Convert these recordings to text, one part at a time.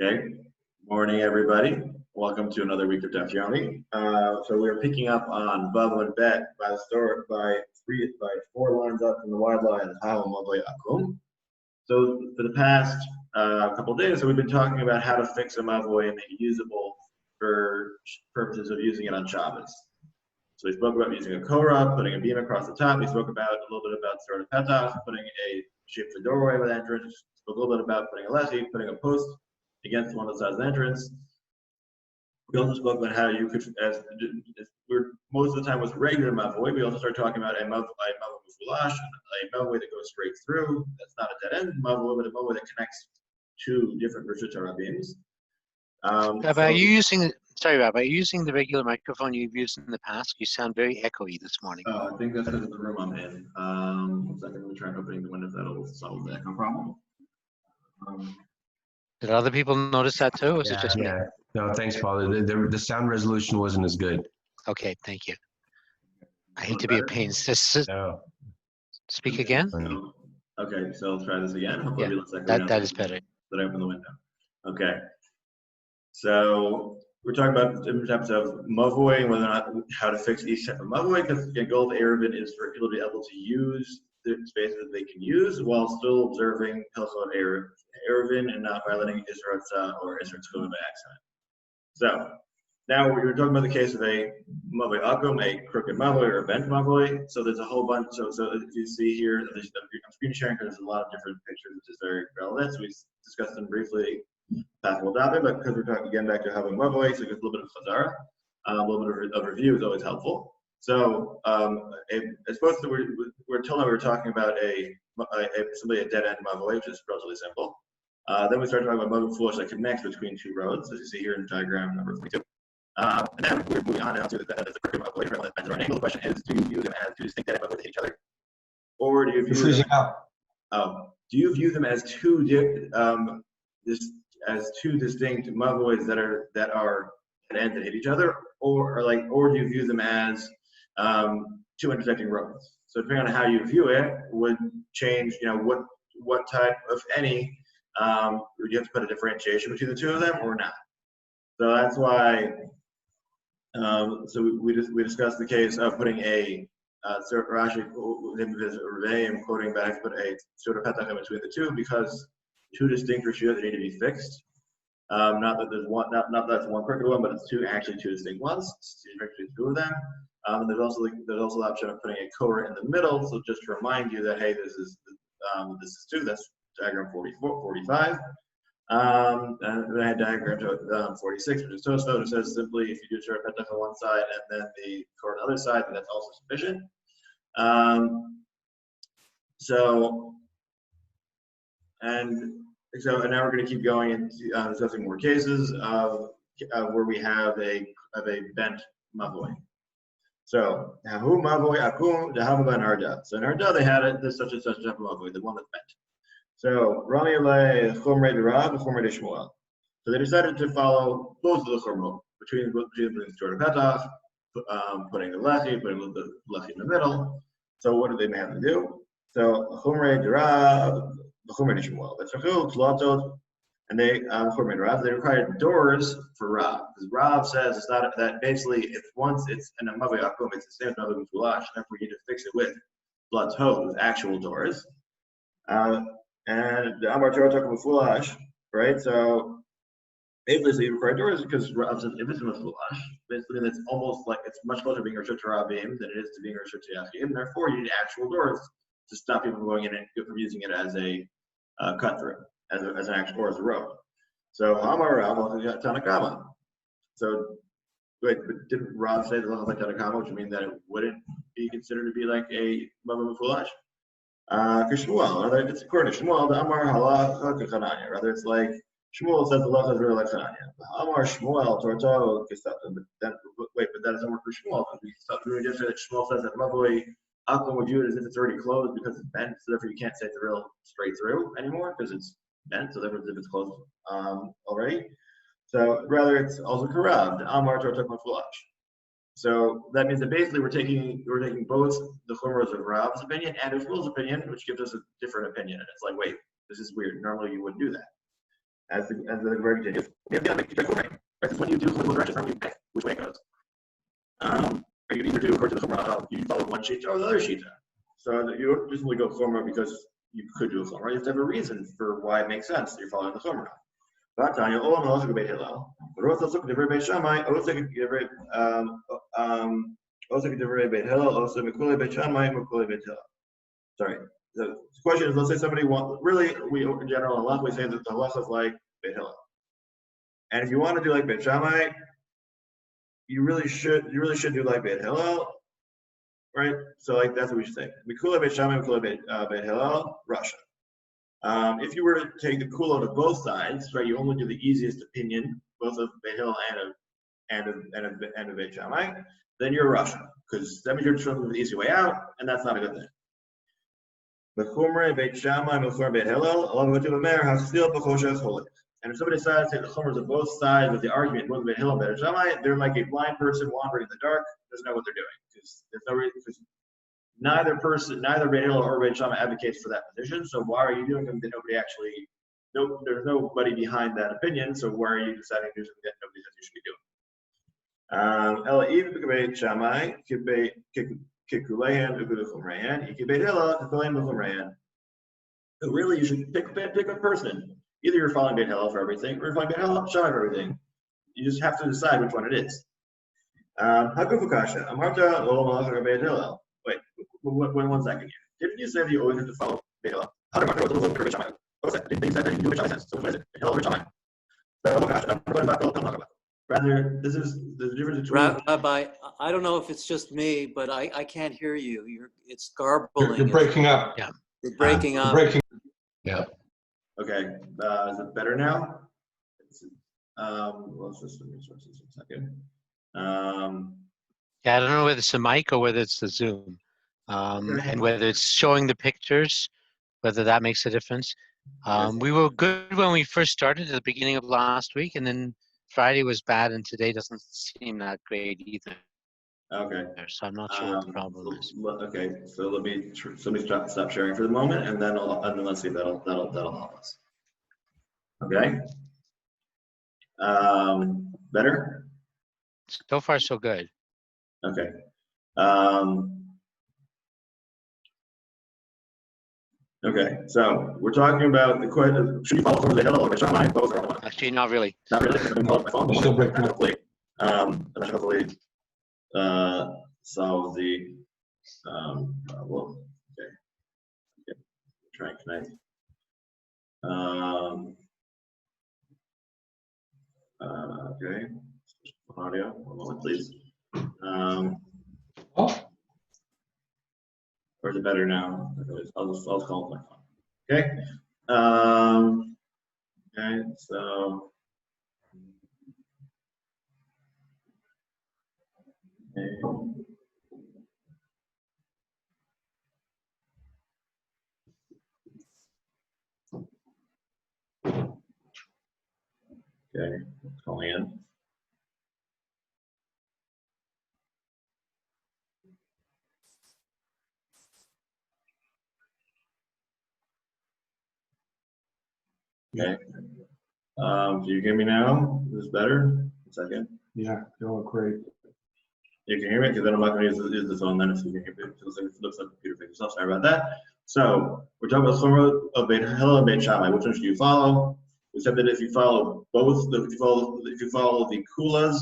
Okay, morning everybody. Welcome to another week of Daf Yomi. So we're picking up on Vav and Bet by four lines up from the wide line. So for the past couple of days, we've been talking about how to fix a mavoi and make it usable for purposes of using it on Shabbos. So we spoke about using a korah, putting a beam across the top. We spoke about a little bit about sort of petach, putting a shape the doorway with entrance. We spoke a little bit about putting a lechi, putting a post against one of the sides of the entrance. We also spoke about how you could, most of the time with regular mavoi, we also started talking about a mavoi mufulash, a mavoi that goes straight through. That's not a dead end mavoi, but a mavoi that connects two different Rishut beams. Rabbi, are you using the regular microphone you've used in the past? You sound very echoey this morning. I think that's because of the room I'm in. 1 second, let me try opening the windows. That'll solve the echo problem. Did other people notice that too, or was it just me? Yeah. No, thanks, Paul. The sound resolution wasn't as good. Okay, thank you. I hate to be a pain. No. Speak again? No. Okay, so I'll try this again. Hopefully Yeah, it looks like that is better. That I open the window. Okay. So we're talking about different types of mavoi and whether or not how to fix each type of mavoi, because the goal of Eruvin is for people to be able to use the spaces that they can use while still observing Hilchot Eruvin and not violating Israel or Israel by accident. So now we were talking about the case of a mavoi akum, a crooked mavoi or a bent mavoi. So there's a whole bunch. So if you see here, I'm screen sharing because there's a lot of different pictures, which is very relevant. So we discussed them briefly. But because we're talking again back to having mavoi, so just a little bit of chazara, a little bit of review is always helpful. So as opposed to we're told that we were talking about simply a dead end mavoi, which is relatively simple. Then we started talking about mavoi foolish that connects between two roads, as you see here in diagram number 42. And then we're moving on now to the crooked mavoi. Our angle. The question is, do you view them as two distinct dead end mavoi with each other, or do you view them as two distinct mavois that are at ends that hit each other, or do you view them as two intersecting roads? So depending on how you view it would change, what type of any would you have to put a differentiation between the two of them or not. So that's why. So we discussed the case of putting a Rashi I'm quoting back, put a sort of petach in between the two because two distinct rishuyot that need to be fixed. Not that there's one, not that's one crooked one, but it's two distinct ones. So you actually two of them. And there's also the option of putting a korah in the middle. So just to remind you that hey, this is two. That's diagram 45. And then I had diagram 46, which is Tosfot. It says simply if you do short petach on one side and then the korah on the other side, then that's also sufficient. And now we're going to keep going and discussing more cases of where we have a bent mavoi. So hahu mavoi akum dehava ben harda. So in harda they had this such and such type of mavoi, the one that's bent. So rami le chomrei derav and chomrei deshmuel. So they decided to follow both of the chomrot between putting the short petach, putting the lechi, putting the lechi in the middle. So what did they have to do? So chomrei derav. And they required doors for Rav, because Rav says it's not that basically it's in a mavoi akum, it's the same as mavoi mufulash, therefore you need to fix it with blatot, with actual doors. And the Amar Torah talking mufulash, right? So basically you require doors because Rav says if it's mufulash, basically that's almost like it's much closer to being Rishut Rabim than it is to being Rishut Yachim. Therefore you need actual doors to stop people from going in and from using it as a cut through, as an actual, or as a road. So Amar Rav Tanakama. So wait, but didn't Rav say the law like Tanakama, which would mean that it wouldn't be considered to be like a mavoi mufulash? Shmuel, rather it's according to Shmuel, the Amar halacha kechananya. Rather it's like Shmuel says the law is really like Chananya. Amar Shmuel torto kisatan. But that doesn't work for Shmuel because we just said that Shmuel says that mavoi akum would view it as if it's already closed because it's bent, so therefore you can't say it's a real straight through anymore because it's bent, so therefore it's if it's closed already. So rather it's also corrupt. Amar Torah mufulash. So that means that basically we're taking both the chumras of Rav's opinion and of Shmuel's opinion, which gives us a different opinion. And it's like, wait, this is weird. Normally you wouldn't do that. as the verb continues, we have the other straightforward, right? This is when you do one direction from which way it goes. Or you can either do according to the chumrah, you follow one sheet or the other sheet. So you don't just simply go chumrah because you could do a chumrah. You have to have a reason for why it makes sense that you're following the chumrah. Sorry. The question is, let's say somebody wants, really, we in general, in halacha, we say that the halacha is like Beit Hillel. And if you want to do like Beit Shammai, you really should do like Beit Hillel, right? So like that's what we should say. Mikula Beit Shammai, Mikula Beit Hillel, Russia. If you were to take the kula to both sides, right, you only do the easiest opinion, both of Beit Hillel and of Beit Shammai, then you're Russia, because that means you're trying the easy way out, and that's not a good thing. And if somebody decides to take the chumras of both sides of the argument, both Beit Hillel and Beit Shammai, they're like a blind person wandering in the dark, doesn't know what they're doing, because there's no reason, because neither Beit Hillel or Beit Shammai advocates for that position. So why are you doing them? Nobody actually, there's nobody behind that opinion. So why are you deciding to do something that nobody says you should be doing? So really, you should pick a person. Either you're following Beit Hillel for everything, or you're following Beit Hillel, Shammai for everything. You just have to decide which one it is. Wait, one second here. Didn't you say that you always have to follow Beit Hillel? Didn't you say that you do Beit Shammai? So what is it? Beit Hillel or Shammai? Rather, this is the difference between. Rabbi, I don't know if it's just me, but I can't hear you. It's garbling. You're breaking up. Yeah. You're breaking up. Yeah. Okay. Is it better now? Let's just let me switch this a second. Yeah, I don't know whether it's the mic or whether it's the Zoom, and whether it's showing the pictures, whether that makes a difference. We were good when we first started at the beginning of last week, and then Friday was bad, and today doesn't seem that great either. Okay. So I'm not sure what the problem is. Okay, so let me stop sharing for the moment, and then let's see if that'll help us. Okay. Better? So far, so good. Okay. Okay, so we're talking about the question: should you follow from the Hillel or Shammai? Both are one. Actually, not really. Not really. I'm calling my phone. Still breaking up. Hopefully, solve the problem. Okay. Try and connect. Okay. Audio. One moment, please. Or is it better now? I'll call my phone. Okay. Okay. So. Okay. Okay, calling in. Okay. Do you hear me now? Is this better? A second. Yeah, you look great. You can hear me because then I'm not going to use the phone then if you can hear me. It looks like a computer fix yourself. Sorry about that. So we're talking about chumrah of Beit Hillel and Beit Shammai. Which one should you follow? We said that if you follow both, if you follow the kulas,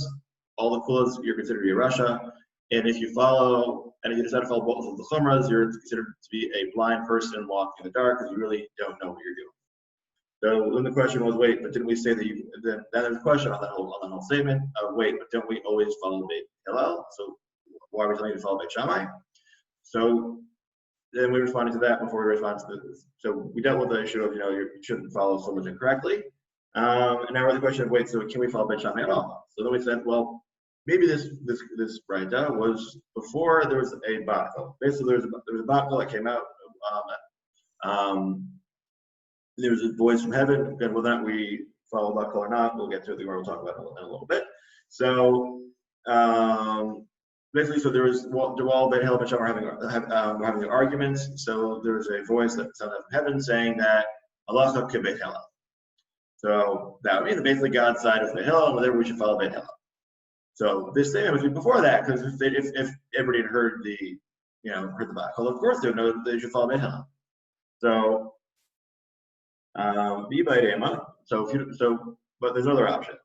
all the kulas, you're considered to be a Russia. And if you decide to follow both of the chumras, you're considered to be a blind person walking in the dark because you really don't know what you're doing. So then the question was, wait, but didn't we say that then there's a question on that whole statement of wait, but don't we always follow Beit Hillel? So why are we telling you to follow Beit Shammai? So then we responded to that before we responded to this. So we dealt with the issue of you shouldn't follow so much incorrectly. And now we're the question of wait, so can we follow Beit Shammai at all? So then we said, well, maybe this Braita was before there was a battle. Basically, there was a battle that came out. There was a voice from heaven, and whether or not we follow Bakal or not, we'll get to it. We'll talk about it in a little bit. So basically, so there was Dewal, Beit Hillel, Beit Shammai were having the arguments. So there was a voice that sounded from heaven saying that Allah Beit Hillel. So that would mean that basically God's side is Beit Hillel, and therefore we should follow Beit Hillel. So this statement was before that, because if everybody had heard the Bible, of course they would know that they should follow Beit Hillel. So B-BAYT. But there's another option.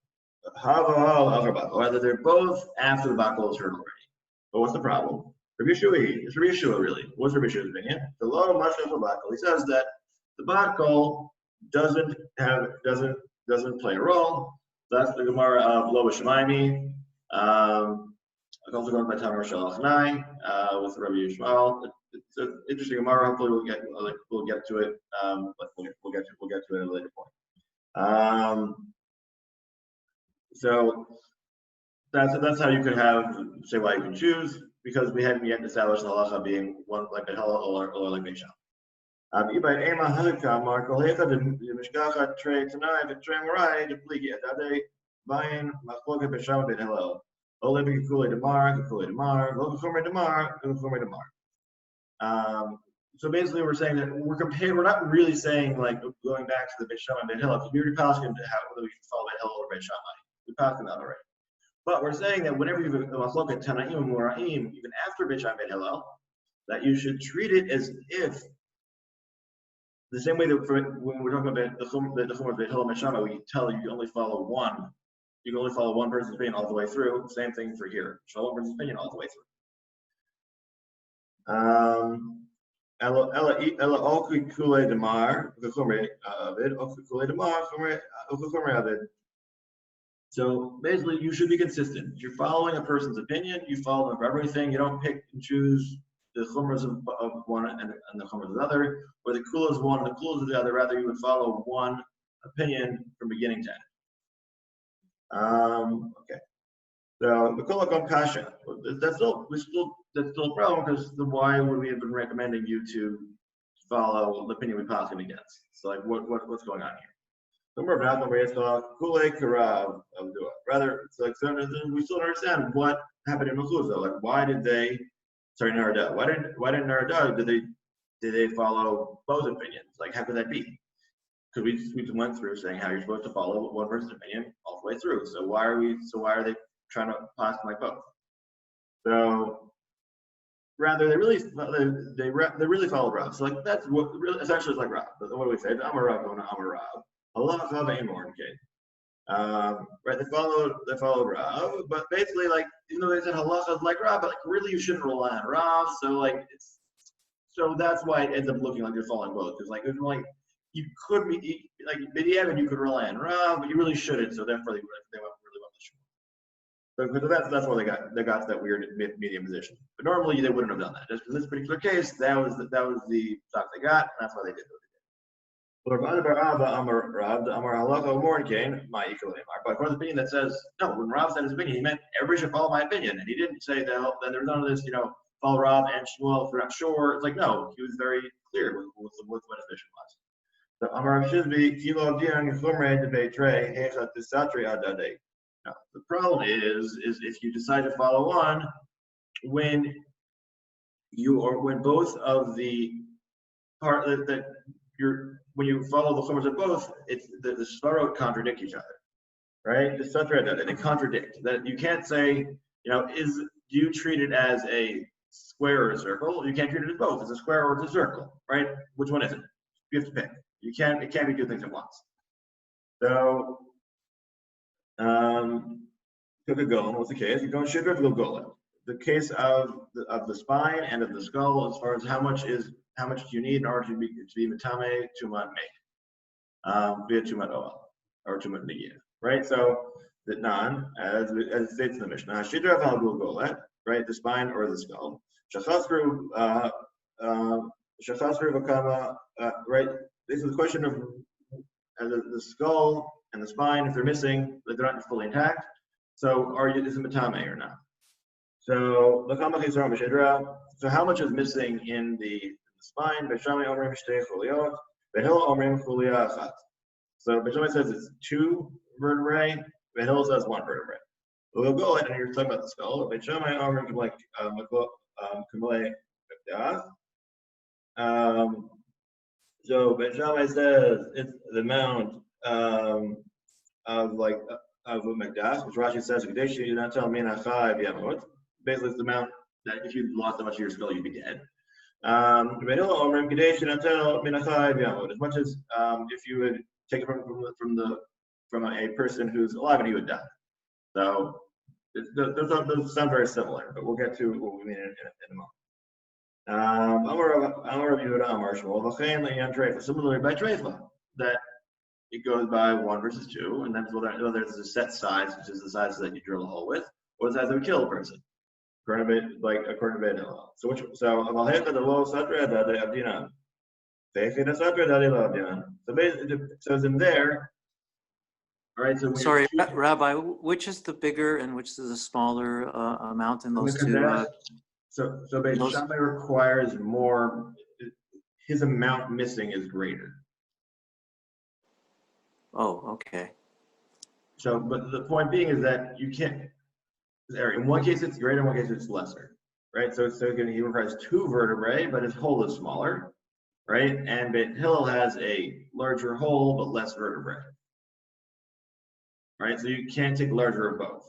Whether they're both after the Bakal is heard already. But what's the problem? It's Rabbi Yeshua really. What's Rabbi Yeshua's opinion? The law much of the Bakal. He says that the Bakal doesn't play a role. That's the Gemara of Lo B'Shemaimi. It's also going by Tamar Shalach Nai with Rabbi Yishmael. It's an interesting Gemara. Hopefully we'll get to it. But we'll get to it at a later point. So that's how you could say why you can choose, because we hadn't yet established the halacha being one like Beit Hillel or like Beit Shammai. So basically, we're saying that we're not really saying like going back to the Beit Shammai and Beit Hillel, because we already passed into whether we should follow Beit Hillel or Beit Shammai. We passed on that already. But we're saying that whenever you have a machloket Tanaim and Moraim, even after Beit Shammai and Beit Hillel, that you should treat it as if the same way that when we're talking about the Chumrah of Beit Hillel and Beit Shammai, we tell you only follow one. You can only follow one person's opinion all the way through. Same thing for here. Show one person's opinion all the way through. So basically, you should be consistent. You're following a person's opinion. You follow them for everything. You don't pick and choose the chumras of one and the chumras of the other, or the kulas of one and the kulas of the other. Rather, you would follow one opinion from beginning to end. Okay. So the kolakam kasha. That's still a problem, because why would we have been recommending you to follow the opinion we passed him against? So like what's going on here? Rather, it's like we still don't understand what happened in Mechuzah. Like why didn't Narada? Why didn't Narada? Did they follow both opinions? Like how could that be? Because we went through saying how you're supposed to follow one person's opinion all the way through. So why are they trying to pass like both? So rather, they really follow Rav. So like that's what really essentially it's like Rav. But what do we say? Amar Rav, Amar Rav. Allah right? They followed Rav, but basically like even though they said halacha is like Rav, but like really you shouldn't rely on Rav. So that's why it ends up looking like you're following both. Because like it's like you could be like Midian, you could rely on Rav, but you really shouldn't. So therefore they went really well. So that's why they got to that weird medium position. But normally they wouldn't have done that. Just in this particular case, that was the stock they got, and that's why they did what they did. But for the opinion that says no, when Rav said his opinion, he meant everybody should follow my opinion, and he didn't say that. Then there's none of this, follow Rav and Shmuel if you're not sure. It's like no, he was very clear with what his mission was. So Amar Shizbi Kilo Dian Chumre de Beitre Hechat Tisatri Adade. Now the problem is if you decide to follow one when both of the part that you're when you follow the chumras of both, it's the svarot contradict each other, right? The satra they contradict. That you can't say, do you treat it as a square or a circle? You can't treat it as both. It's a square or it's a circle, right? Which one is it? You have to pick. It can't be two things at once. So, what's the case? You're going shidra golan. The case of the spine and of the skull, as far as how much do you need in order to be metame tumat make via tumat oel or tumat niyah, right? So the nan, as it states in the Mishnah, shidra v'halgul golet, right? The spine or the skull. Shachasru v'kama, right? This is the question of the skull and the spine. If they're missing, they're not fully intact. So is it metame or not? So how much is missing in the spine? Beit Shammai omrim shtei chuliot, Beit Hillel omrim chulia achat. So Beit Shammai says it's 2 vertebrae, Beit Hillel says 1 vertebrae. We'll go ahead and you're talking about the skull. Beit Shammai omrim kumle so Beit Shammai says it's the amount Mekdash, which Rashi says, "Kadesh you not tell me not 5 yamot." Basically, it's the amount that if you lost that much of your skill, you'd be dead. As much as if you would take it from a person who's alive and he would die. So those sound very similar, but we'll get to what we mean in a moment. Similarly, by Treifa, that it goes by 1 versus 2, and then whether there's a set size, which is the size that you drill a hole with, or the size that would kill a person. According to Beit. So it's in there. All right. So sorry, Rabbi, which is the bigger and which is the smaller amount in those two? So Beit Shammai requires more. His amount missing is greater. Oh, okay. So, but the point being is that you can't. In one case it's greater, in one case it's lesser, right? So again, he requires 2 vertebrae, but his hole is smaller, right? And Beit Hillel has a larger hole but less vertebrae, right? So you can't take larger of both,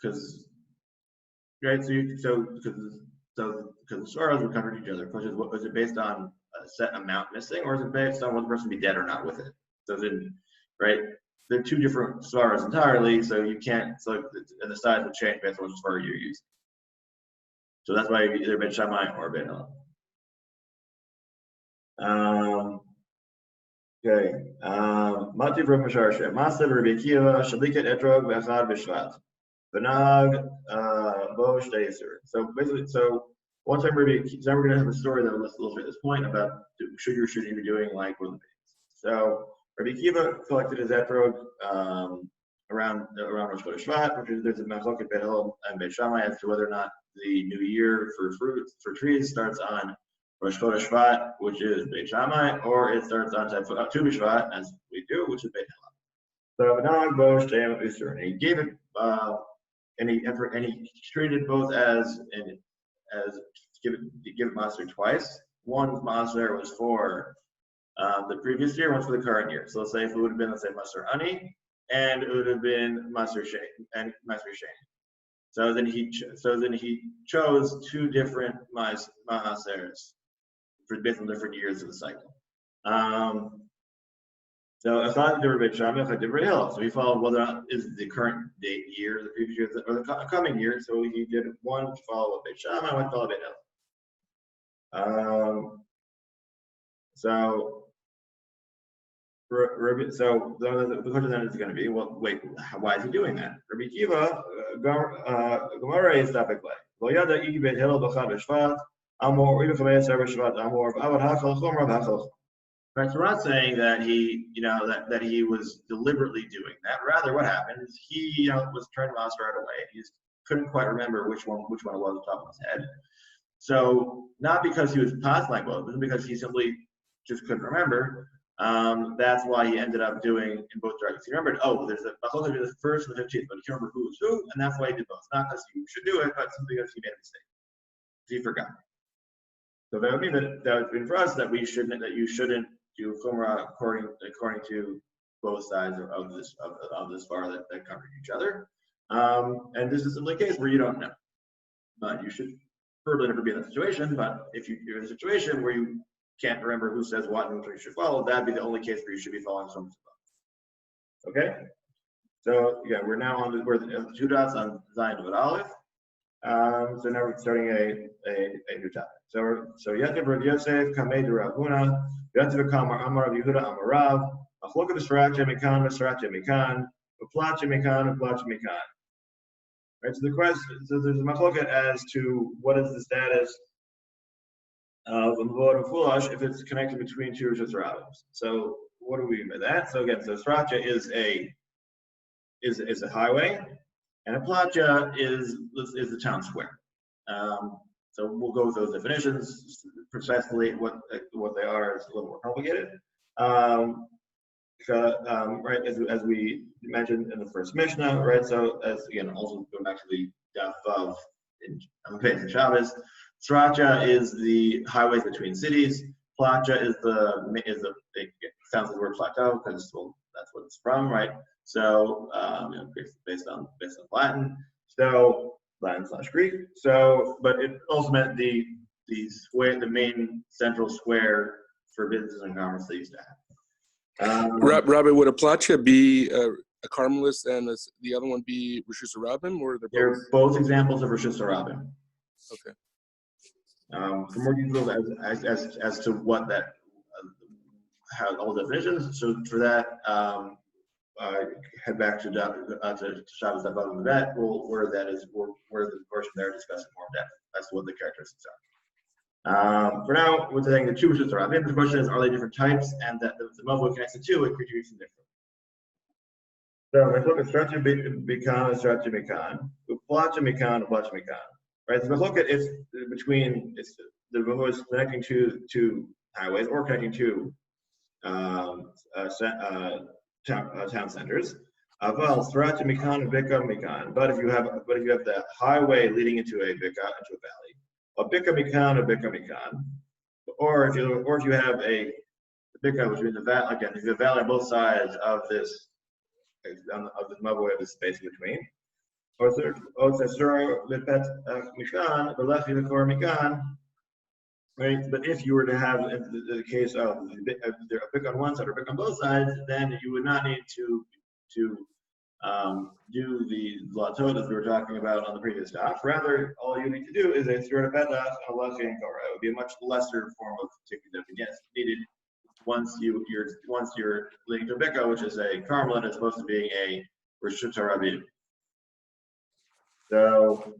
because right. Because the sorrows would contradict each other. The question is, is it based on a set amount missing, or is it based on whether the person be dead or not with it? So then, right. They're 2 different svaras entirely, so you can't. So and the size will change based on which svara you're using. So that's why either Beit Shammai or Beit Hillel. Okay. Mati from Masharshe. Masav Rabbi Akiva Shalikat Etrog Bechad B'Shvat. Benag Bo Shteiser. So basically, one time Rabbi Akiva. So we're going to have a story that will illustrate this point about should or shouldn't you be doing like one of the things. So Rabbi Akiva collected his etrog around Rosh Chodesh Shvat, which is there's a machloket Beit Hillel and Beit Shammai as to whether or not the new year for trees starts on Rosh Chodesh Shvat, which is Beit Shammai, or it starts on Tu B'Shvat, as we do, which is Beit Hillel. So and he gave it and he treated both as give it master twice. One master was for the previous year, one's for the current year. So let's say if it would have been, let's say, Master Ani, and it would have been Master Shane and Master Shane. So then he chose 2 different Mahasers based on different years of the cycle. So I thought there were Beit Shammai, I did Beit Hillel. So he followed whether or not is the current date year, the previous year, or the coming year. So he did one to follow Beit Shammai, one to follow Beit Hillel. So the question then is going to be, well, wait, why is he doing that? Rabbi Akiva, Gemara is topic like, well, yada igi Beit Hillel b'chad b'shvat, amor iba chavei sever shvat amor avad hachal chumra hachal. Right, so we're not saying that he, that he was deliberately doing that. Rather, what happened is he, was turned to master right away. He just couldn't quite remember which one it was on the top of his head. So not because he was past like well, but because he simply just couldn't remember. That's why he ended up doing in both directions. He remembered, there's a the first and the 15th, but he can't remember who was who, and that's why he did both. Not because you should do it, but simply because he made a mistake. He forgot. So that would mean that would mean for us that you shouldn't do chumrah according to both sides of this bar that cover each other. And this is simply a case where you don't know. But you should probably never be in that situation. But if you're in a situation where you can't remember who says what and which you should follow, that'd be the only case where you should be following someone's above. Okay? So yeah, we're now on we're 2 dots on Zion of Aleph. So now we're starting a new topic. So Yativ Rav Yosef Kamei de Rav Huna, Yativ Kamar Amar Rav Yehuda Amar Rav, Achloka B'Sracha Mikan B'Sracha Mikan, Uplacha Mikan Uplacha Mikan. Right. So the question, so there's a machloket as to what is the status of a mavod and fulash if it's connected between 2 Rishos Rabbos. So what do we mean by that? So again, so Sracha is a highway, and a placha is the town square. So we'll go with those definitions. Precisely what they are is a little more complicated. Right, as we mentioned in the first Mishnah, right? So as again, also going back to the daf of on page in Shabbos, Sracha is the highways between cities. Placha is the sounds like the word plateau because that's what it's from, right? So based on Latin. So Latin/Greek. So, but it also meant the square, the main central square for business and commerce they used to have. Rabbi, would a placha be a Carmelist and the other one be Rosh Hashanah, or they're both examples of Rosh Hashanah. Okay. For more details as to what that, how all the definitions. So for that, head back to Shabbos above the vet, where the portion there discussing more in depth. That's what the characteristics are. For now, we're saying the two Rosh Hashanah. The question is, are they different types? And that the mavoi connects the two, it creates them different. So if I look at Stracha Bikan and Stracha Mikan, Placha Mikan and Placha Mikan. Right, so if I look at it's between the mavoi is connecting to highways or connecting to town centers. Aval Stracha Mikan and Bika Mikan. But if you have the highway leading into a bika, into a valley, a Bika Mikan, a Bika Mikan, or if you have a bika, which means a valley, again, if you have a valley on both sides of this mavoi, of this space between. Or right? But if you were to have the case of a pick on one side or a pick on both sides, then you would not need to do the latot as we were talking about on the previous daf. Rather, all you need to do is a tzur petach and a lach and kora. It would be a much lesser form of tikkun that yes needed once you're leading to a bika, which is a carmelit, as opposed to being a reshut harabim. So,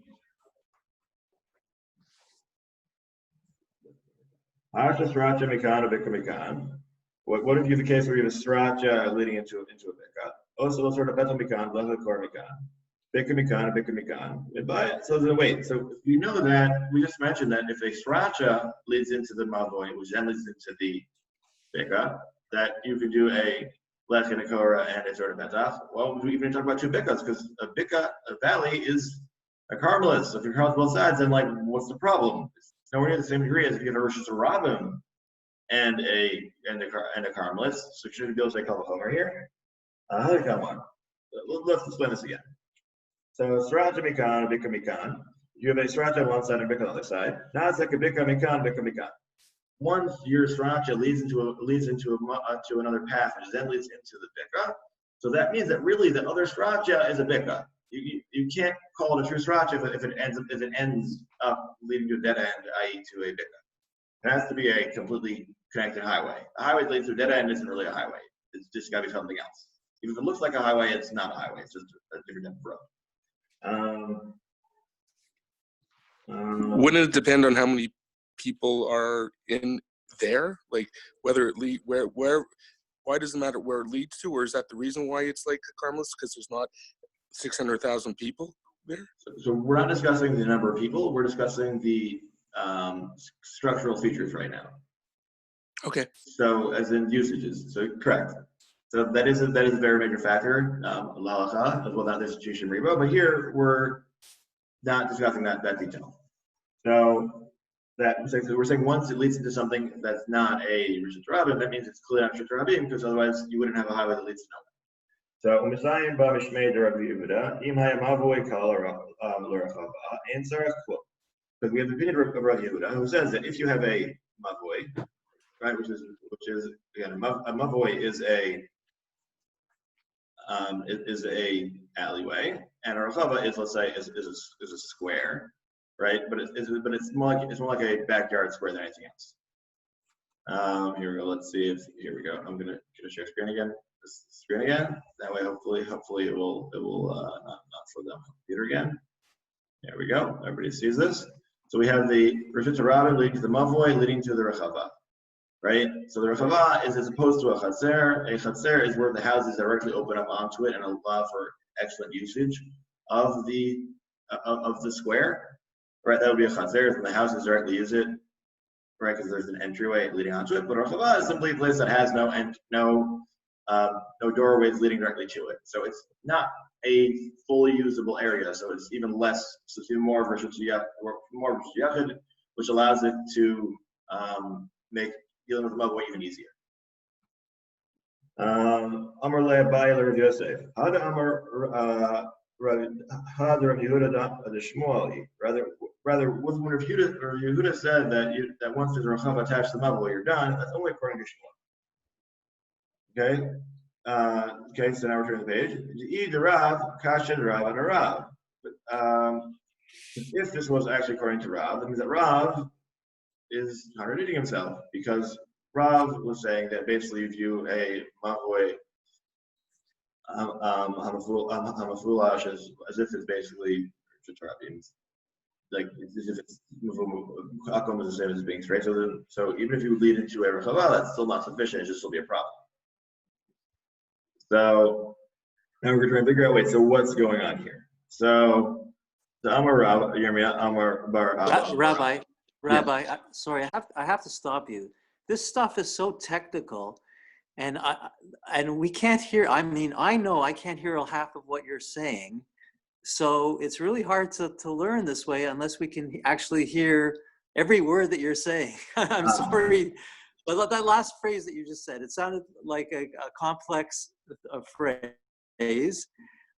Asha Sriracha Mikan, a Bika Mikan. What if you have a case where you have a Sriracha leading into a Bika? Also, sort of Betel Mikan, Lecha Kor Mikan. Bika Mikan, a Bika Mikan. And BAYT. So then wait. So you know that we just mentioned that if a Sriracha leads into the Mavoi, which then leads into the Bika, that you could do a Lech and a Korah and a sort of Betach. Well, we even talk about two Bikas because a Bika, a valley, is a Carmelist. So if you're Carmelist both sides, then like, what's the problem? It's nowhere near the same degree as if you have a Rosh Hashanah and a Carmelist. So should be able to say Kal V'chomer here. Come on. Let's explain this again. So Sriracha Mikan, Bika Mikan. You have a Sriracha on one side and Bika on the other side. Now it's like a Bika Mikan, Bika Mikan. Once your Sriracha leads into another path, which then leads into the Bika. So that means that really the other Sriracha is a Bika. You can't call it a true Sriracha if it ends up leading to a dead end, i.e. to a Bika. It has to be a completely connected highway. A highway that leads to a dead end isn't really a highway. It's just got to be something else. Even if it looks like a highway, it's not a highway. It's just a different type of road. Wouldn't it depend on how many people are in there? Like whether it why does it matter where it leads to, or is that the reason why it's like a Carmelist? Because there's not 600,000 people there? So we're not discussing the number of people. We're discussing the structural features right now. Okay. So as in usages. So correct. So that is a very major factor. Lalacha as well, not institution rebo. But here we're not discussing that detail. So we're saying once it leads into something that's not a Rishut Rabim, that means it's clearly not Rishut Rabim, because otherwise you wouldn't have a highway that leads to nowhere. So Umisayim ba mishmei de Rabbi Yehuda im hayamavoi kal l'rachava ein tzarech klo. Because we have the opinion of Rabbi Yehuda who says that if you have a mavoi, right, which is again a mavoi is a alleyway, and a rachava is, let's say, is a square, right? But it's more like a backyard square than anything else. Here we go. Let's see if here we go. I'm gonna share screen again. This screen again. That way, hopefully it will not slow down my computer again. There we go. Everybody sees this. So we have the Rishut Rabim leading to the mavoi, leading to the rachava. Right? So the rachava is as opposed to a chatzer. A chatzer is where the houses directly open up onto it and allow for excellent usage of the square. Right? That would be a chatzer, and the houses directly use it, right? Because there's an entryway leading onto it. But a rachava is simply a place that has no doorways leading directly to it. So it's not a fully usable area. So it's even less. So it's even more Rishut Yachid, which allows it to make dealing with the mavoi even easier. Amar le Abaye le Rav Yosef. Hada Amar Hada Rav Yehuda the Shmueli. Rather, when Rav Yehuda said that once there's a rachava attached to the mavoi, you're done. That's only according to Shmuel. Okay. Okay. So now we're turning the page. Either Rav, Kasha, Rav, and a Rav. But if this was actually according to Rav, that means that Rav is contradicting himself, because Rav was saying that basically you view a mavoi hamafulash as if it's basically like as if it's akom is the same as being straight. So even if you lead into a rechava, that's still not sufficient. It's just still be a problem. So now we're trying to figure out. Wait, so what's going on here? So the Amar Rav, Yirmiyah Amar Bar Rabbi, sorry, I have to stop you. This stuff is so technical, and we can't hear. I mean, I know I can't hear half of what you're saying, so it's really hard to learn this way unless we can actually hear every word that you're saying. I'm sorry, but that last phrase that you just said, it sounded like a complex phrase,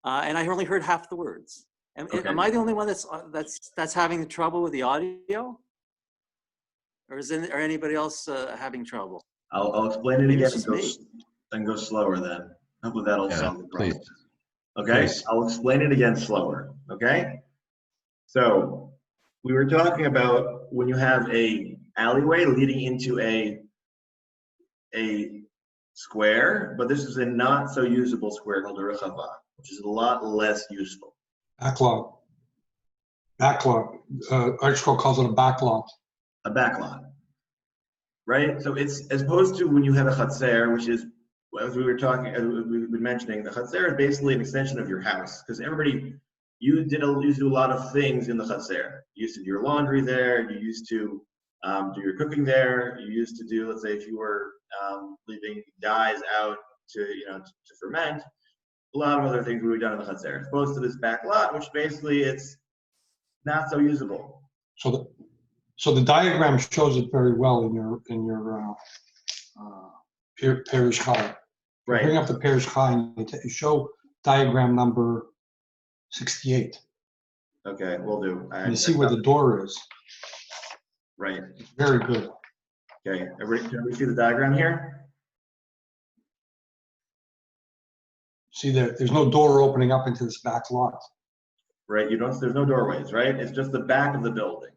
and I only heard half the words. Am I the only one that's having trouble with the audio? Or is anybody else having trouble? I'll explain it again and go slower then. Hopefully that'll solve the problem. Please. Okay, Please. I'll explain it again slower. Okay, so we were talking about when you have a alleyway leading into a square, but this is a not so usable square called a rechava, which is a lot less useful. Backlot. Archibald calls it a backlot. A backlot, right? So it's as opposed to when you have a chatzer, which is, as we were talking, as we've been mentioning, the chatzer is basically an extension of your house, because you used to do a lot of things in the chatzer. You used to do your laundry there. You used to do your cooking there. You used to do, let's say, if you were leaving dyes out to ferment, a lot of other things would be done in the chatzer. As opposed to this back lot, which basically it's not so usable. So the diagram shows it very well in your Parish Chaim. Right. Bring up the Parish Chaim. You show diagram number 68. Okay, we'll do. And you see where the door is. Right. It's very good. Okay, everybody, can we see the diagram here? See there's no door opening up into this back lot. Right. There's no doorways. Right. It's just the back of the building.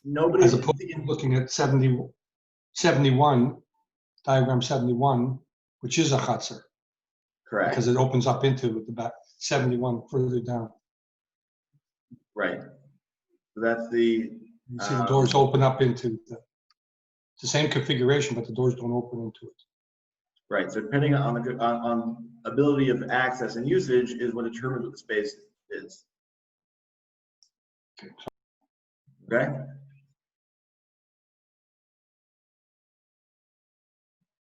Nobody. As opposed to looking at 71, diagram 71, which is a chutzner. Correct. Because it opens up into the back 71 further down. Right. So that's the. You see the doors open up into it's the same configuration, but the doors don't open into it. Right. So depending on ability of access and usage is what determines what the space is. Okay.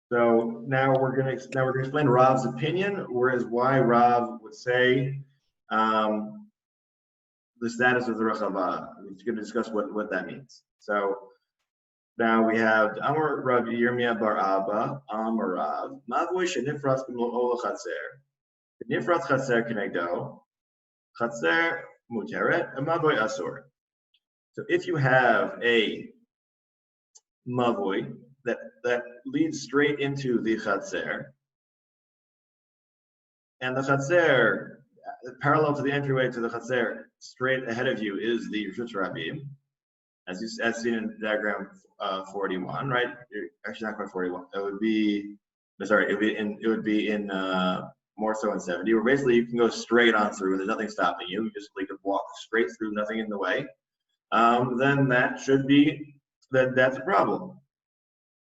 So now we're gonna explain Rav's opinion, whereas why Rav would say the status of the rechava. We're going to discuss what that means. So now we have Amar Rav Yirmiyah Bar Abba Amar Rav Mavoi shenifras b'mlo'o l'chatzer nifras chatzer kenegdo chatzer muteret and mavoi asur. So if you have a mavoi that leads straight into the chatzer, and the chatzer parallel to the entryway to the chatzer, straight ahead of you is the Rishut Rabim, as seen in diagram 41, right? Actually, not quite 41. It would be in more so in 70, where basically you can go straight on through. There's nothing stopping you. You just walk straight through, nothing in the way. Then that should be that's a problem.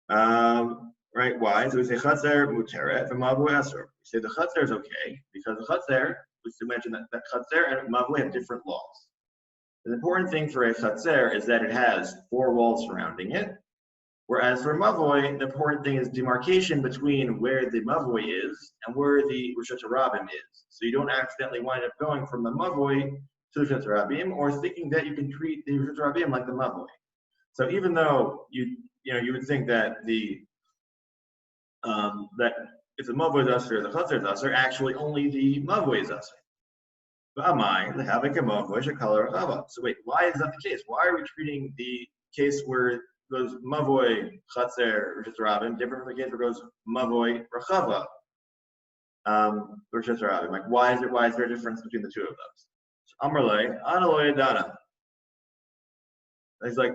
Right? Why? So we say chatzer muteret and mavui asur. We say the chatzer is okay because the chatzer, we should mention that chatzer and mavui have different laws. The important thing for a chatzer is that it has 4 walls surrounding it, whereas for mavui, the important thing is demarcation between where the mavui is and where the Rishut Rabim is. So you don't accidentally wind up going from the mavui to the Rishut Rabim or thinking that you can treat the Rishut Rabim like the mavui. So even though you would think that the that if the mavoi is aser, the chaser is aser, actually only the mavoi is aser. So wait, why is that the case? Why are we treating the case where it goes mavoi chaser versus rabin different from the case where it goes mavoi rachava versus rabin? Like, why is there a difference between the two of those? So Amrle Analoy Dana. He's like,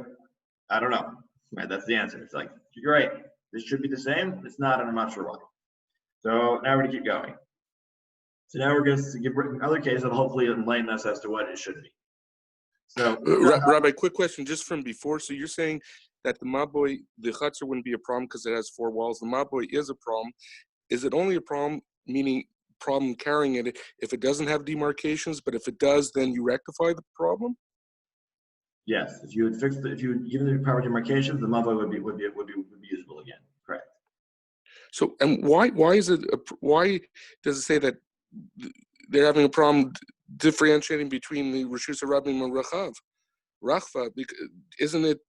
I don't know. Right, that's the answer. It's like, you're right. This should be the same. It's not, and I'm not sure why. So now we're gonna keep going. So now we're going to give another case that will hopefully enlighten us as to what it should be. So, Rabbi, quick question, just from before. So you're saying that the maboi, the chutzner wouldn't be a problem because it has 4 walls. The maboi is a problem. Is it only a problem, meaning problem carrying it, if it doesn't have demarcations? But if it does, then you rectify the problem? yes, if you would fix if you would give it the proper demarcations, the maboi would be usable again. Correct. So, and why does it say that they're having a problem differentiating between the Rishus Rabim and Rachva? Isn't it?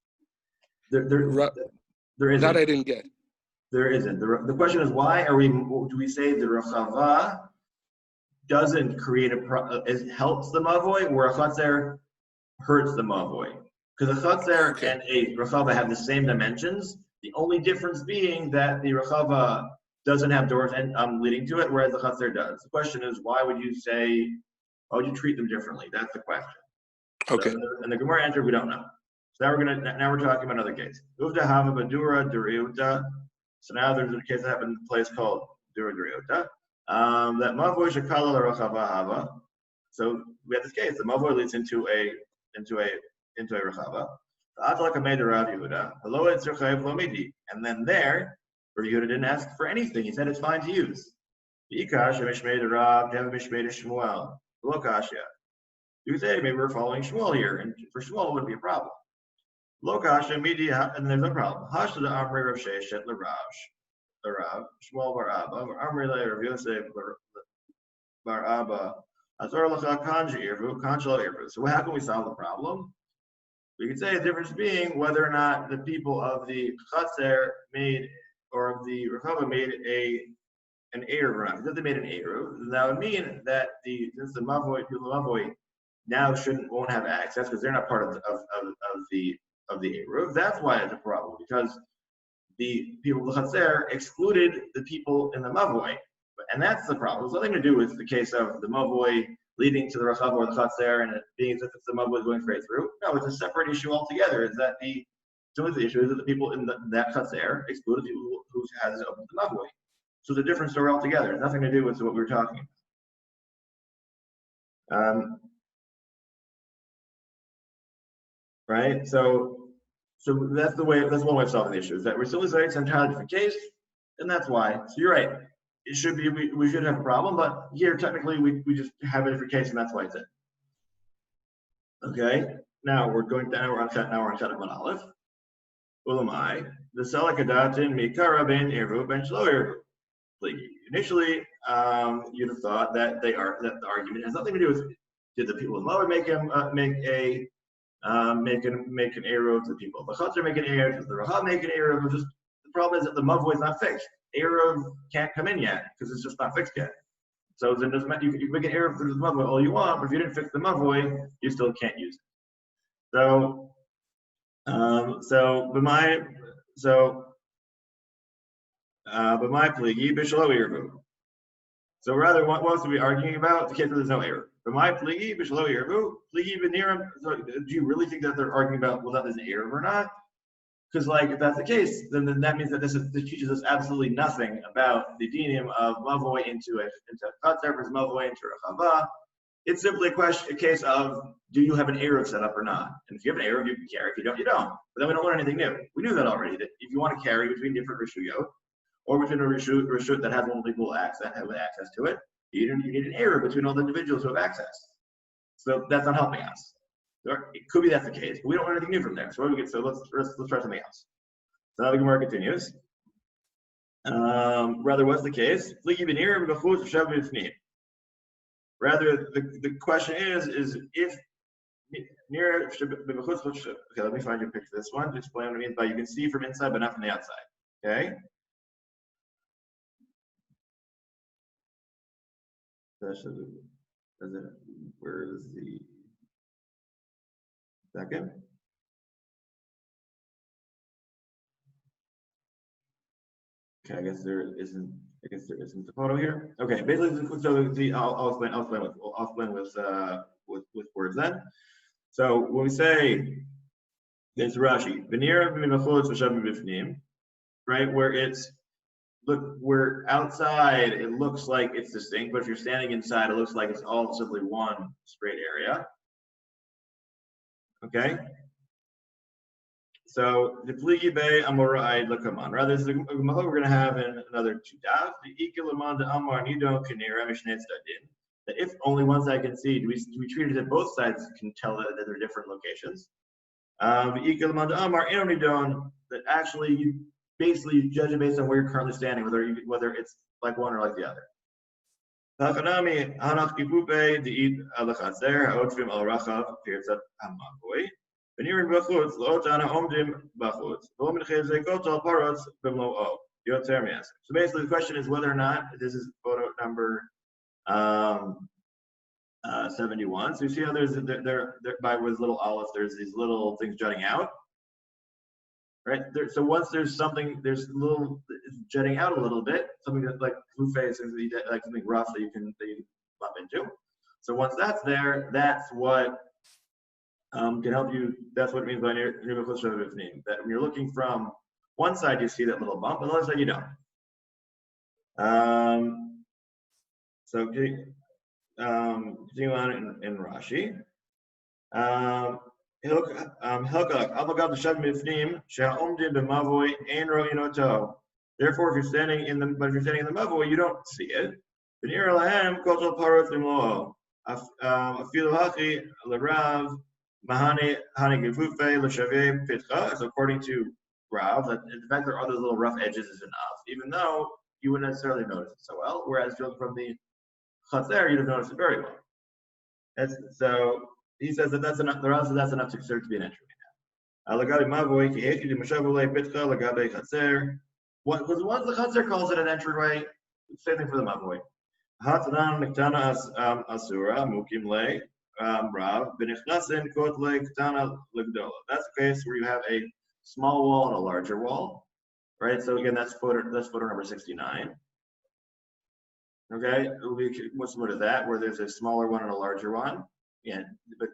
There isn't. That I didn't get. There isn't. The question is, why do we say the Rachava doesn't create it helps the Mavoi, where a Chatzer hurts the Mavoi? Because a Chatzer and a Rachava have the same dimensions. The only difference being that the Rachava doesn't have doors leading to it, whereas the Chatzer does. The question is, why would you treat them differently? That's the question. Okay. So, and the Gemara answer, we don't know. So now we're talking about another case. Uvda hava badura duriuta. So now there's a case that happened in a place called Dura Duriuta. That mavoi shakala rachava hava. So we have this case. The mavoi leads into a rachava. And then there, Rav Yehuda didn't ask for anything. He said it's fine to use. You say maybe we're following Shmuel here, and for Shmuel it wouldn't be a problem. And there's no problem. Hashda Amri Rav Sheshet Rav Shmuel Bar Abba Amri Rav Yosef Bar Abba Azor Lacha Kanja Irvu Kanjala Irvu. So how can we solve the problem? We could say the difference being whether or not the people of the Chatzer made, or of the Rechava made an Eruv or not. If they made an Eruv, that would mean that since the Mavoi now won't have access because they're not part of the Eruv. That's why it's a problem, because the people of the Chatzer excluded the people in the Mavoi, and that's the problem. It's nothing to do with the case of the Mavoi leading to the Rachava or the Chatzer, and it being as if it's the Mavoi going straight through. No, it's a separate issue altogether. Is that the issue is that the people in that Chatzer excluded people who has it open to the Mavoi. So it's a different story altogether. It's nothing to do with what we were talking about. Right? So that's one way of solving the issue, is that we're still saying it's an entirely different case, and that's why. So you're right. It should be, we should have a problem, but here technically we just have a different case, and that's why it's in. Okay. Now we're going down. We're on Shadman Aleph. Ulamai the Selakadatin Mikara ben Eruv ben Shlo Eruv. Initially, you'd have thought that the argument has nothing to do with did the people of Moab make an Eruv to the people of the Chatzer make an Eruv, does the Rahav make an Eruv? The problem is that the Mavoi is not fixed. Eruv can't come in yet because it's just not fixed yet. So it doesn't matter. You can make an Eruv through the Mavoi all you want, but if you didn't fix the Mavoi, you still can't use it. So but my pligi b'shelo Eruv. So rather, what else are we arguing about? The case where there's no Eruv. But my pligi b'shelo Eruv, pligi b'niram. So do you really think that they're arguing about whether there's an Eruv or not? Because if that's the case, then that means that this teaches us absolutely nothing about the dinim of mavoi into Chatzer versus mavoi into Rechava. It's simply a case of, do you have an Eruv set up or not? And if you have an Eruv, you can carry. If you don't, you don't. But then we don't learn anything new. We knew that already, that if you want to carry between different Rishuyot, or between a Rishut that has multiple people have access to it, you need an Eruv between all the individuals who have access. So that's not helping us. It could be that's the case, but we don't learn anything new from there. So let's try something else. So now the Gemara continues. Rather, what's the case? Rather, the question is if near. Okay, let me find you a picture of this one to explain what it means by you can see from inside but not from the outside. Okay. Where is the second? Okay, I guess there isn't the photo here. Okay, basically, so I'll explain with words then. So when we say it's Rashi, right, where it's where outside it looks like it's distinct, but if you're standing inside, it looks like it's all simply one straight area. Okay. So the Pligi Bay Amorai Lakaman. Rather, this is we're going to have in another two daf. The Ikilamanda Amar Nido Kanira Mishneh Tzadin. That if only one side can see, do we treat it that both sides can tell that they're different locations? The Ikilamanda Amar Enonidon, that actually you basically judge it based on where you're currently standing, whether it's like one or like the other. Hakanami Hanach Ipupe the Alachatzer Haotfim Al Rachav Pirzat Hamaboy. Venirin Bachutz Lotana Omdim Bachutz. Vomincheze Kotal Parotz Bimlo Yoter Mias. So basically the question is whether or not this is photo number 71. So you see how there's there by with little olives, there's these little things jutting out. Right there, so once there's little jutting out a little bit, something that like blue face, like something rough that you can bump into. So once that's there, that's what can help you. That's what it means by that when you're looking from one side, you see that little bump, and the other side you don't. So continue on in Rashi. Therefore, if you're standing in the mavoi, you don't see it. So according to Rav, that the fact there are those little rough edges is enough, even though you wouldn't necessarily notice it so well. Whereas if you look from the chatzer, you'd have noticed it very well. So he says that that's enough. The Rav says that's enough to consider to be an entry. Because once the chatzer calls it an entryway, same thing for the mavoi. That's the case where you have a small wall and a larger wall, right? So again, that's photo number 69. Okay, it will be much similar to that, where there's a smaller one and a larger one. Yeah, but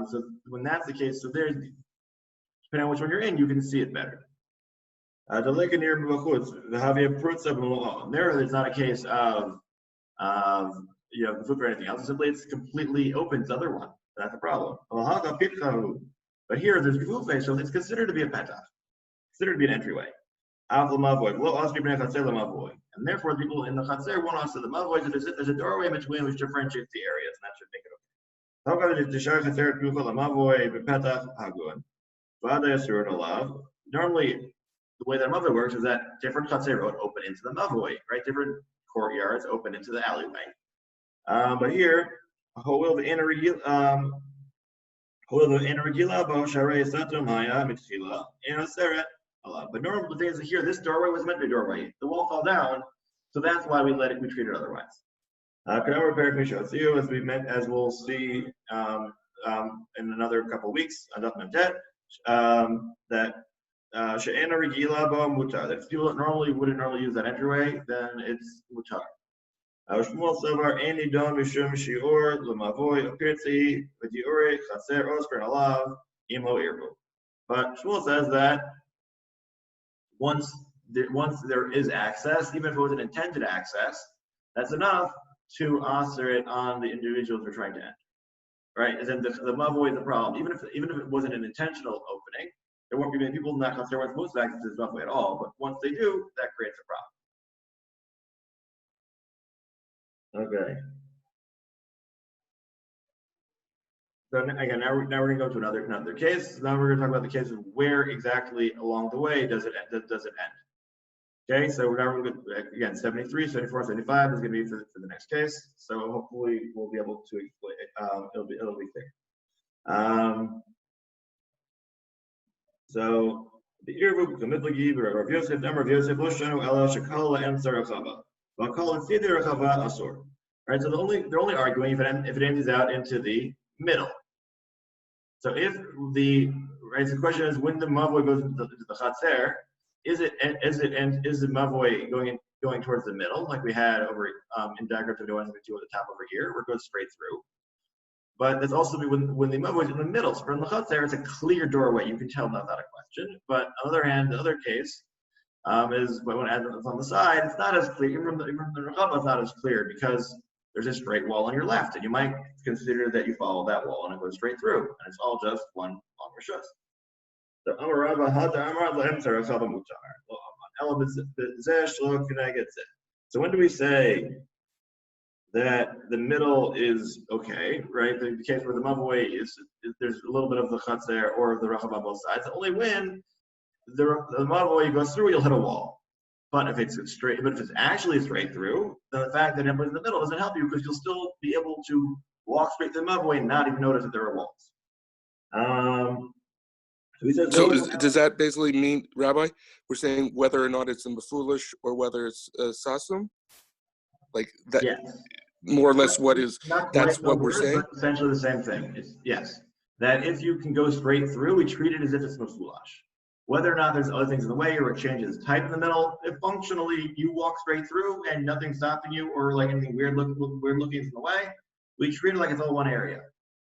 so when that's the case, so there's depending on which one you're in, you can see it better. The lake near there, it's not a case of the foot or anything else. Simply, it's completely open to the other one. That's the problem. But here, there's gefufe, so it's considered to be a petach, considered to be an entryway. And therefore, people in the chatzer won't ask the mavoi because there's a doorway in between which differentiates the areas, and that should make it okay. Normally, the way that mavoi works is that different chatzerot open into the mavoi, right? Different courtyards open into the alleyway. But here, but normally the thing is here, this doorway was meant to be a doorway. The wall fell down, so that's why we treat it otherwise. As we'll see in another couple of weeks on Daf Memtet, that she'ena regila bo mutar. That if people wouldn't normally use that entryway, then it's mutar. Shmuel savar eni don mishum shiur lemavoy apirtzi v'diure chaser osper alav imo irbu. But Shmuel says that once there is access, even if it wasn't intended access, that's enough to answer it on the individuals we're trying to enter, right? And then the mavoi is the problem. Even if it wasn't an intentional opening, there won't be many people in that cluster with most access to the mavoi at all. But once they do, that creates a problem. Okay. So again, now we're going to go to another case. Now we're going to talk about the case of where exactly along the way does it end. Okay, so now we're going to, again, 73, 74, 75 is going to be for the next case. So hopefully we'll be able to explain it. It'll be clear. So the Eruvin, the Midlagi, Rav Yosef, Rav Yosef, Loshanu, Ela, Shakala, and Sarachava. Vakal and Sidi Rachava Asur. right? So they're only arguing if it empties out into the middle. So if the so the question is when the mavoi goes into the chatzer, is the mavoi going towards the middle like we had over in diagram 51 and 52 at the top over here, where it goes straight through? But that's also when the mavoi is in the middle. So from the chatzer, it's a clear doorway. You can tell without a question. But on the other hand, the other case is when it's on the side, it's not as clear. Even from the rechava, it's not as clear because there's a straight wall on your left, and you might consider that you follow that wall and it goes straight through, and it's all just one long rishus. So Amar Rabba Hada Amar Lahem Tzarachava Mutar. So when do we say that the middle is okay, right? The case where the mavoi is there's a little bit of the chatzer or of the rechava on both sides. Only when the mavoi goes through, you'll hit a wall. But if it's actually straight through, then the fact that it was in the middle doesn't help you because you'll still be able to walk straight through the mavoi and not even notice that there are walls. So he says, does that basically mean, Rabbi, we're saying whether or not it's in the foolish or whether it's sasum? Like that, yes. more or less what is, that's what we're saying? But essentially the same thing. Yes. That if you can go straight through, we treat it as if it's mafulash. Whether or not there's other things in the way or it changes type in the middle, if functionally you walk straight through and nothing's stopping you or like anything weird looking is in the way, we treat it like it's all one area.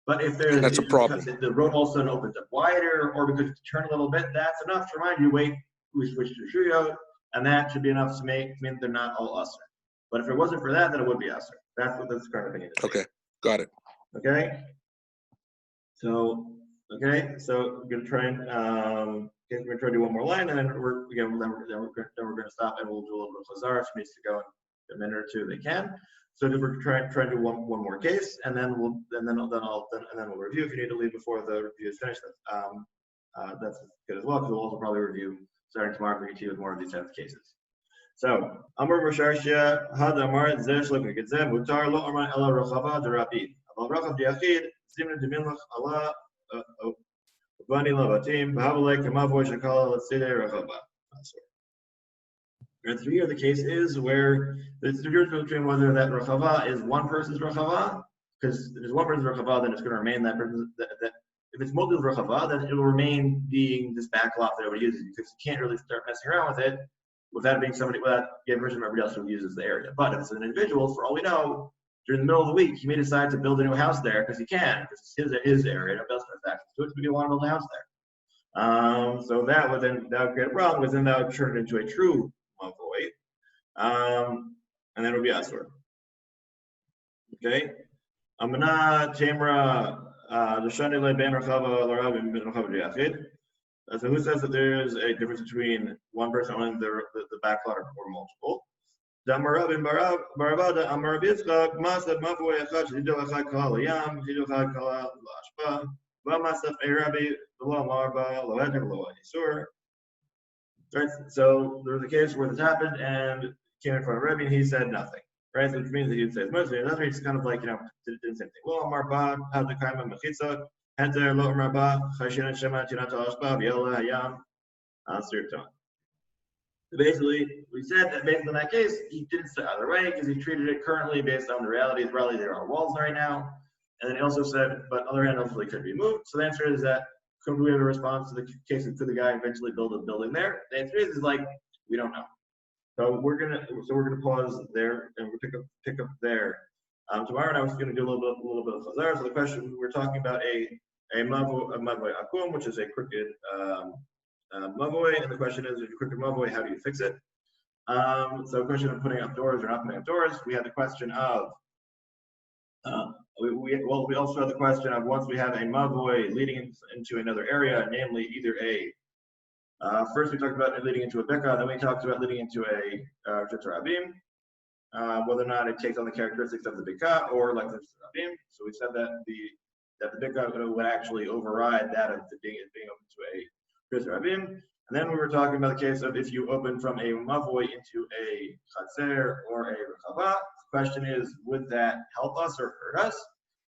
But if there's that's a problem, because the road all of a sudden opens up wider or because you turn a little bit, that's enough to remind you, wait, we switched to shuyot, and that should be enough to mean they're not all usher. But if it wasn't for that, then it would be usher. That's what this current opinion is. Okay, got it. Okay. So we're gonna try and we're gonna try to do one more line, and then we're gonna stop, and we'll do a little bit of chazar. If it needs to go in a minute or two, they can. So we're trying to do one more case, and then we'll review. If you need to leave before the review is finished, that's good as well, because we'll also probably review starting tomorrow for you with more of these types of cases. So Amar B'Sharshia Had Amar Zesh Looking at Zem Mutar Lo Amar Ela Rachava Derabid Aval Rachav Diachid Simon Deminlach Allah Bani Lavatim Bahabalek Kamavoy Shakala Let's say Rachava. And three of the cases where there's the difference between whether that rachava is one person's rachava, because if it's one person's rachava, then it's going to remain that person. That if it's multiple rachava, then it will remain being this backlot that everybody uses, because you can't really start messing around with it without being somebody without getting permission from everybody else who uses the area. But if it's an individual, for all we know, during the middle of the week, he may decide to build a new house there because he can, because it's his area, nobody else has access to it, so we want to build a house there. So that would create a problem, because then that would turn it into a true mavoi, and then it would be asur. Okay. Amana Tamra Deshani Le Ben Rachava Larabim Ben Rachava Diachid. So who says that there is a difference between one person owning the backlot or multiple? Damarabim Barabada Amar Bitzchak Masad Mavoi Echad Shido Echad Kala Yam Shido Echad Kala Lashpa Vamasaf Arabi Lo Marba Lo Edem Lo Isur. Right, so there was a case where this happened and came in front of Rebbe and he said nothing. Right, so which means that he would say it's mostly another. It's kind of like, did the same thing. Well, Marba had the Chaim Mechitza, had there Lo Marba Chashin Shema Tinat Ashba V'Yola Hayam Asirton. Basically, we said that based on that case, he didn't say either way because he treated it currently based on the reality. Probably there are walls right now, and then he also said, but on the other hand, hopefully could be moved. So the answer is that. Could we have a response to the case of could the guy eventually build a building there? The answer is like we don't know. So we're gonna pause there and we'll pick up there. Tomorrow I was gonna do a little bit of chazar. So the question we're talking about a mavoi akum, which is a crooked mavoi, and the question is, if you crooked mavoi, how do you fix it? So a question of putting up doors or not putting up doors. We had the question of we also have the question of once we have a mavoi leading into another area, namely either first we talked about it leading into a beka, then we talked about leading into a rabim, whether or not it takes on the characteristics of the beka or like the rabim. So we said that the beka would actually override that of being open to a rabim. And then we were talking about the case of if you open from a mavoi into a chatzer or a rechava. The question is, would that help us or hurt us?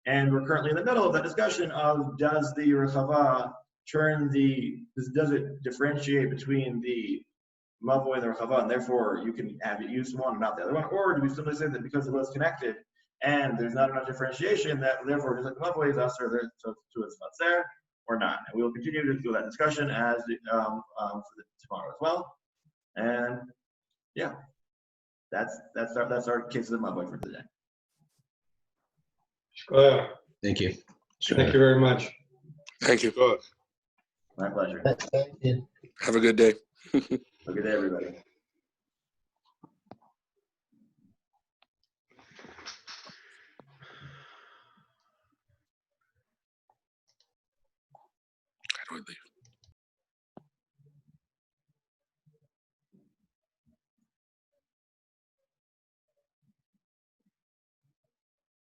And we're currently in the middle of that discussion of does the rechava does it differentiate between the mavoi and the rechava, and therefore you can have it use one and not the other one, or do we simply say that because it was connected, and there's not enough differentiation that therefore just like one way is us or to it's not there or not. And we will continue to do that discussion as for tomorrow as well. And yeah, that's our case of the mudboy for today. Shkoyach. Thank you. Thank you very much. Thank you. My pleasure. Thank you. Have a good day. Have a good day, everybody. How do I leave?